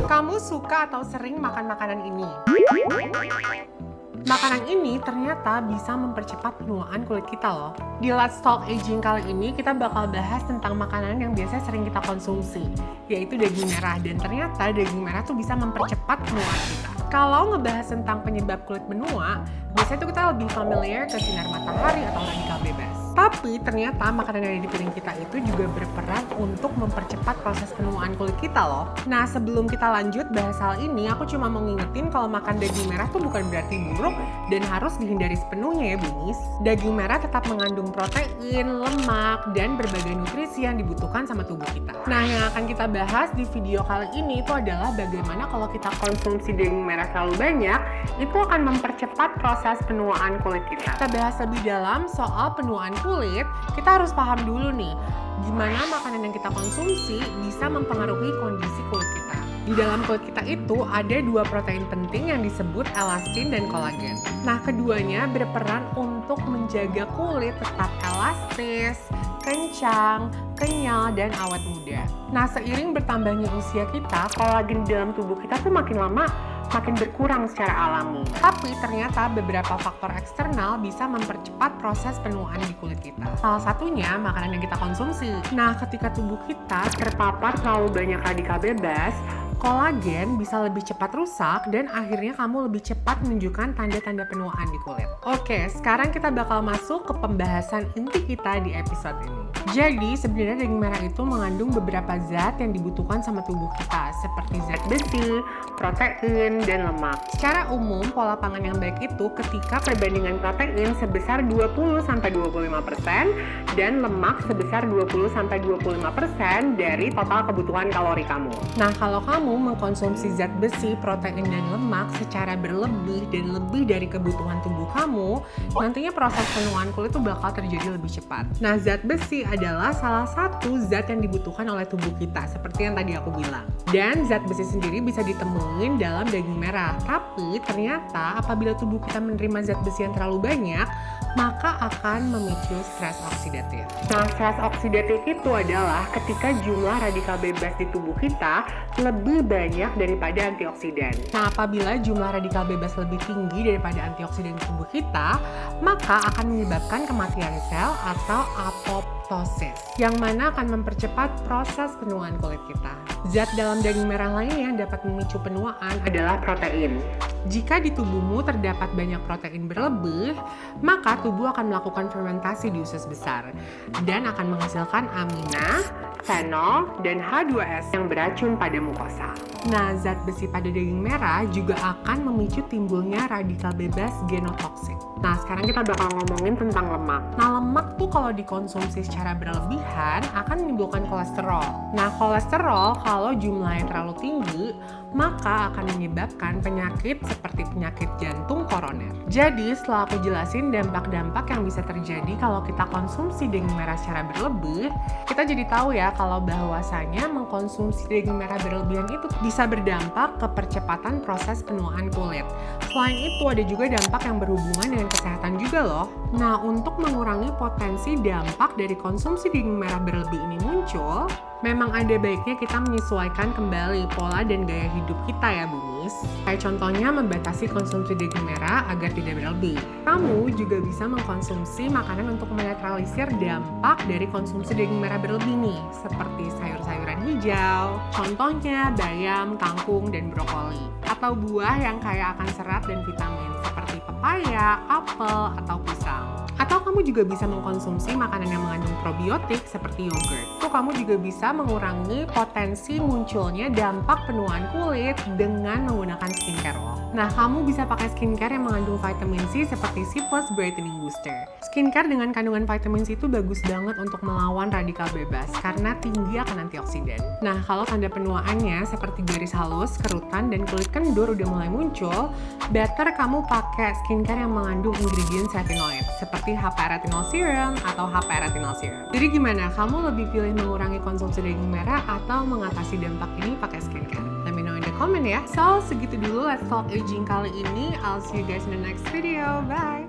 Kamu suka atau sering makan makanan ini? Makanan ini ternyata bisa mempercepat penuaan kulit kita loh. Di Let's Talk Aging kali ini kita bakal bahas tentang makanan yang biasanya sering kita konsumsi, yaitu daging merah. Dan ternyata daging merah tuh bisa mempercepat penuaan kita. Kalau ngebahas tentang penyebab kulit menua, biasanya tuh kita lebih familiar ke sinar matahari atau radikal bebas. Tapi ternyata makanan yang ada di piring kita itu juga berperan untuk mempercepat proses penuaan kulit kita loh. Nah, sebelum kita lanjut bahas hal ini, aku cuma mau ngingetin kalau makan daging merah tuh bukan berarti buruk dan harus dihindari sepenuhnya ya Bumis. Daging merah tetap mengandung protein, lemak, dan berbagai nutrisi yang dibutuhkan sama tubuh kita. Nah, yang akan kita bahas di video kali ini itu adalah bagaimana kalau kita konsumsi daging merah terlalu banyak, itu akan mempercepat proses penuaan kulit kita. Kita bahas lebih dalam soal penuaan kulit, kita harus paham dulu nih, gimana makanan yang kita konsumsi bisa mempengaruhi kondisi kulit kita. Di dalam kulit kita itu ada dua protein penting yang disebut elastin dan kolagen. Nah, keduanya berperan untuk menjaga kulit tetap elastis, kencang, kenyal, dan awet muda. Nah, seiring bertambahnya usia kita, kolagen di dalam tubuh kita tuh makin lama makin berkurang secara alami. Tapi ternyata beberapa faktor eksternal bisa mempercepat proses penuaan di kulit kita. Salah satunya makanan yang kita konsumsi. Nah, ketika tubuh kita terpapar terlalu banyak radikal bebas, kolagen bisa lebih cepat rusak dan akhirnya kamu lebih cepat menunjukkan tanda-tanda penuaan di kulit. Oke, sekarang kita bakal masuk ke pembahasan inti kita di episode ini. Jadi, sebenarnya daging merah itu mengandung beberapa zat yang dibutuhkan sama tubuh kita, seperti zat besi, protein, dan lemak. Secara umum, pola pangan yang baik itu ketika perbandingan protein sebesar 20-25% dan lemak sebesar 20-25% dari total kebutuhan kalori kamu. Nah, kalau kamu mengkonsumsi zat besi, protein, dan lemak secara berlebih dan lebih dari kebutuhan tubuh kamu, nantinya proses penuaan kulit itu bakal terjadi lebih cepat. Nah, zat besi adalah salah satu zat yang dibutuhkan oleh tubuh kita, seperti yang tadi aku bilang. Dan zat besi sendiri bisa ditemuin dalam daging merah. Tapi ternyata apabila tubuh kita menerima zat besi yang terlalu banyak, maka akan memicu stres oksidatif. Nah, stres oksidatif itu adalah ketika jumlah radikal bebas di tubuh kita lebih banyak daripada antioksidan. Nah, apabila jumlah radikal bebas lebih tinggi daripada antioksidan di tubuh kita, maka akan menyebabkan kematian sel atau apoptosis, yang mana akan mempercepat proses penuaan kulit kita. Zat dalam daging merah lainnya yang dapat memicu penuaan adalah protein. Jika di tubuhmu terdapat banyak protein berlebih, maka tubuh akan melakukan fermentasi di usus besar dan akan menghasilkan amina, fenol, dan H2S yang beracun pada mukosa. Nah, zat besi pada daging merah juga akan memicu timbulnya radikal bebas genotoksik. Nah, sekarang kita bakal ngomongin tentang lemak. Nah, lemak tuh kalau dikonsumsi secara berlebihan akan menimbulkan kolesterol. Nah, kolesterol kalau jumlahnya terlalu tinggi, maka akan menyebabkan penyakit seperti penyakit jantung koroner. Jadi, setelah aku jelasin dampak-dampak yang bisa terjadi kalau kita konsumsi daging merah secara berlebih, kita jadi tahu ya kalau bahwasanya mengkonsumsi daging merah berlebihan itu bisa berdampak ke percepatan proses penuaan kulit. Selain itu, ada juga dampak yang berhubungan dengan kesehatan juga loh. Nah, untuk mengurangi potensi dampak dari konsumsi daging merah berlebih ini muncul, memang ada baiknya kita menyesuaikan kembali pola dan gaya hidup kita ya Bumis. Kayak contohnya membatasi konsumsi daging merah agar tidak berlebih. Kamu juga bisa mengkonsumsi makanan untuk menetralisir dampak dari konsumsi daging merah berlebih nih, seperti sayur-sayuran hijau, contohnya bayam, kangkung, dan brokoli. Atau buah yang kaya akan serat dan vitamin, seperti pepaya, apel, atau pisang. Atau kamu juga bisa mengkonsumsi makanan yang mengandung probiotik seperti yogurt. Tuh kamu juga bisa mengurangi potensi munculnya dampak penuaan kulit dengan menggunakan skincare loh. Nah, kamu bisa pakai skincare yang mengandung vitamin C seperti C+ Brightening Booster. Skincare dengan kandungan vitamin C itu bagus banget untuk melawan radikal bebas karena tinggi akan antioksidan. Nah, kalau tanda penuaannya seperti garis halus, kerutan, dan kulit kendur udah mulai muncul, better kamu pakai skincare yang mengandung ingredient retinoid seperti HP retinol serum atau HP retinol serum. Jadi gimana? Kamu lebih pilih mengurangi konsumsi daging merah atau mengatasi dampak ini pakai skincare? Let me know in the comment ya. So, segitu dulu Let's Talk Aging kali ini. I'll see you guys in the next video. Bye!